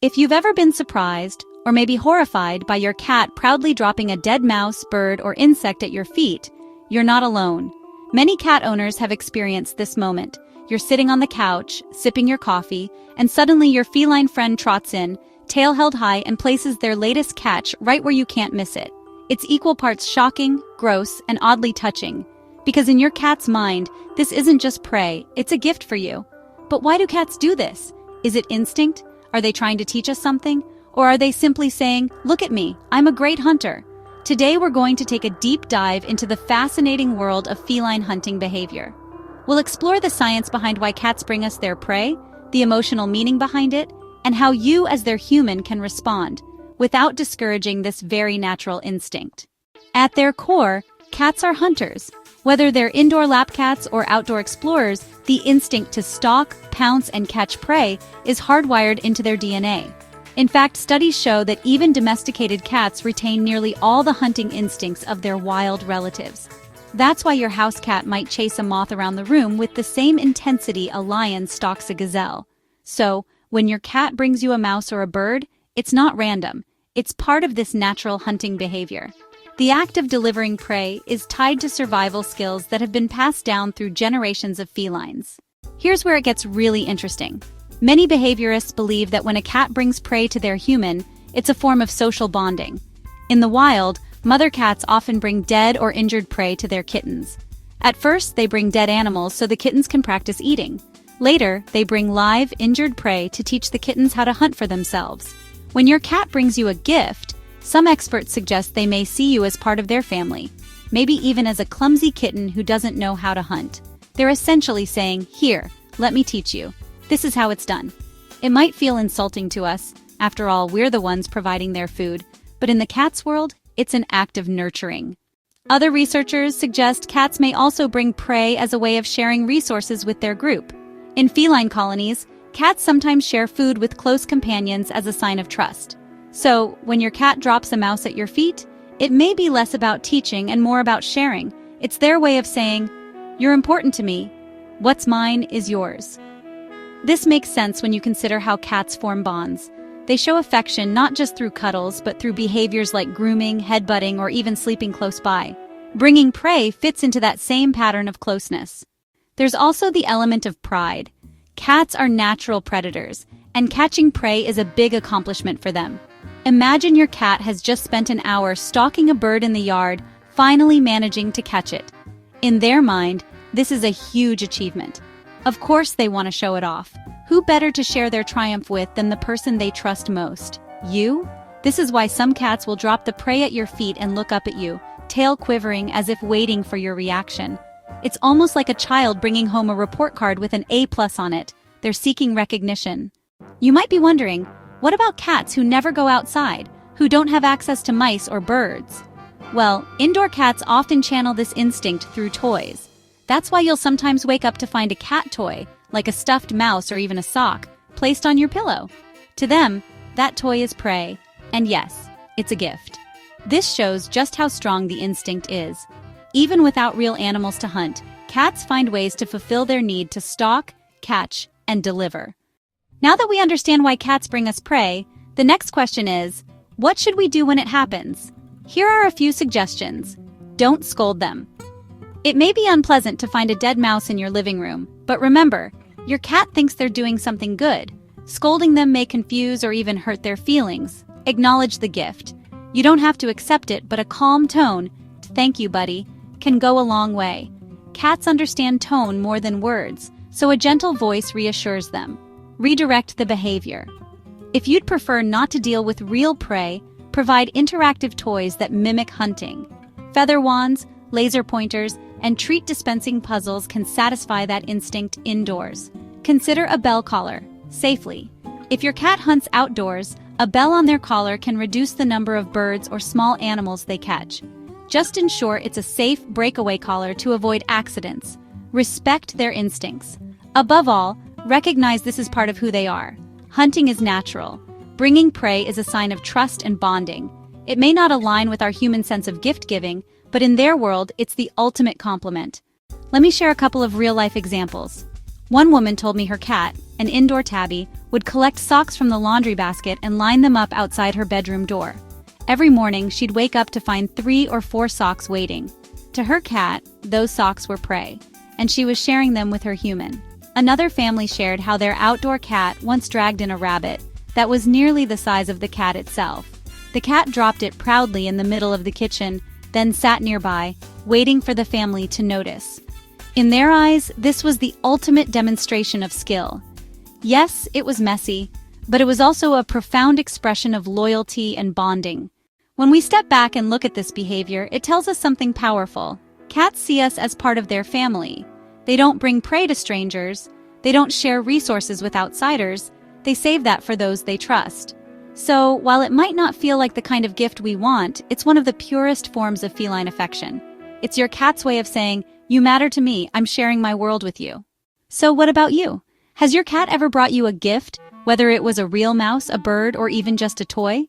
If you've ever been surprised, or maybe horrified by your cat proudly dropping a dead mouse, bird, or insect at your feet, you're not alone. Many cat owners have experienced this moment. You're sitting on the couch, sipping your coffee, and suddenly your feline friend trots in, tail held high, and places their latest catch right where you can't miss it. It's equal parts shocking, gross, and oddly touching. Because in your cat's mind, this isn't just prey, it's a gift for you. But why do cats do this? Is it instinct? Are they trying to teach us something? Or are they simply saying, "Look at me, I'm a great hunter"? Today we're going to take a deep dive into the fascinating world of feline hunting behavior. We'll explore the science behind why cats bring us their prey, the emotional meaning behind it, and how you as their human can respond without discouraging this very natural instinct. At their core, cats are hunters. Whether they're indoor lap cats or outdoor explorers, the instinct to stalk, pounce, and catch prey is hardwired into their DNA. In fact, studies show that even domesticated cats retain nearly all the hunting instincts of their wild relatives. That's why your house cat might chase a moth around the room with the same intensity a lion stalks a gazelle. So, when your cat brings you a mouse or a bird, it's not random. It's part of this natural hunting behavior. The act of delivering prey is tied to survival skills that have been passed down through generations of felines. Here's where it gets really interesting. Many behaviorists believe that when a cat brings prey to their human, it's a form of social bonding. In the wild, mother cats often bring dead or injured prey to their kittens. At first, they bring dead animals so the kittens can practice eating. Later, they bring live, injured prey to teach the kittens how to hunt for themselves. When your cat brings you a gift, some experts suggest they may see you as part of their family, maybe even as a clumsy kitten who doesn't know how to hunt. They're essentially saying, "Here, let me teach you. This is how it's done." It might feel insulting to us. After all, we're the ones providing their food. But in the cat's world, it's an act of nurturing. Other researchers suggest cats may also bring prey as a way of sharing resources with their group. In feline colonies, cats sometimes share food with close companions as a sign of trust. So, when your cat drops a mouse at your feet, it may be less about teaching and more about sharing. It's their way of saying, "You're important to me. What's mine is yours." This makes sense when you consider how cats form bonds. They show affection not just through cuddles, but through behaviors like grooming, headbutting, or even sleeping close by. Bringing prey fits into that same pattern of closeness. There's also the element of pride. Cats are natural predators, and catching prey is a big accomplishment for them. Imagine your cat has just spent an hour stalking a bird in the yard, finally managing to catch it. In their mind, this is a huge achievement. Of course they want to show it off. Who better to share their triumph with than the person they trust most? You? This is why some cats will drop the prey at your feet and look up at you, tail quivering as if waiting for your reaction. It's almost like a child bringing home a report card with an A+ on it. They're seeking recognition. You might be wondering, what about cats who never go outside, who don't have access to mice or birds? Well, indoor cats often channel this instinct through toys. That's why you'll sometimes wake up to find a cat toy, like a stuffed mouse or even a sock, placed on your pillow. To them, that toy is prey, and yes, it's a gift. This shows just how strong the instinct is. Even without real animals to hunt, cats find ways to fulfill their need to stalk, catch, and deliver. Now that we understand why cats bring us prey, the next question is, what should we do when it happens? Here are a few suggestions. Don't scold them. It may be unpleasant to find a dead mouse in your living room, but remember, your cat thinks they're doing something good. Scolding them may confuse or even hurt their feelings. Acknowledge the gift. You don't have to accept it, but a calm tone, "Thank you, buddy," can go a long way. Cats understand tone more than words, so a gentle voice reassures them. Redirect the behavior. If you'd prefer not to deal with real prey, provide interactive toys that mimic hunting. Feather wands, laser pointers, and treat dispensing puzzles can satisfy that instinct indoors. Consider a bell collar, safely. If your cat hunts outdoors, a bell on their collar can reduce the number of birds or small animals they catch. Just ensure it's a safe breakaway collar to avoid accidents. Respect their instincts. Above all, recognize this is part of who they are. Hunting is natural. Bringing prey is a sign of trust and bonding. It may not align with our human sense of gift-giving, but in their world, it's the ultimate compliment. Let me share a couple of real-life examples. One woman told me her cat, an indoor tabby, would collect socks from the laundry basket and line them up outside her bedroom door. Every morning, she'd wake up to find 3 or 4 socks waiting. To her cat, those socks were prey, and she was sharing them with her human. Another family shared how their outdoor cat once dragged in a rabbit that was nearly the size of the cat itself. The cat dropped it proudly in the middle of the kitchen, then sat nearby, waiting for the family to notice. In their eyes, this was the ultimate demonstration of skill. Yes, it was messy, but it was also a profound expression of loyalty and bonding. When we step back and look at this behavior, it tells us something powerful. Cats see us as part of their family. They don't bring prey to strangers. They don't share resources with outsiders. They save that for those they trust. So, while it might not feel like the kind of gift we want, it's one of the purest forms of feline affection. It's your cat's way of saying, "You matter to me, I'm sharing my world with you." So what about you? Has your cat ever brought you a gift, whether it was a real mouse, a bird, or even just a toy?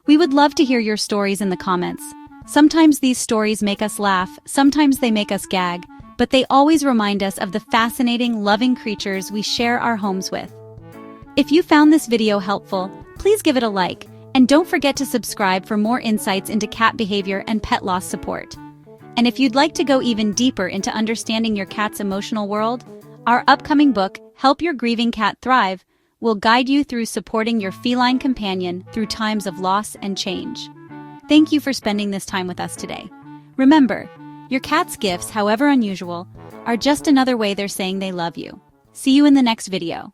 We would love to hear your stories in the comments. Sometimes these stories make us laugh, sometimes they make us gag, but they always remind us of the fascinating, loving creatures we share our homes with. If you found this video helpful, please give it a like, and don't forget to subscribe for more insights into cat behavior and pet loss support. And if you'd like to go even deeper into understanding your cat's emotional world, our upcoming book, Help Your Grieving Cat Thrive, will guide you through supporting your feline companion through times of loss and change. Thank you for spending this time with us today. Remember, your cat's gifts, however unusual, are just another way they're saying they love you. See you in the next video.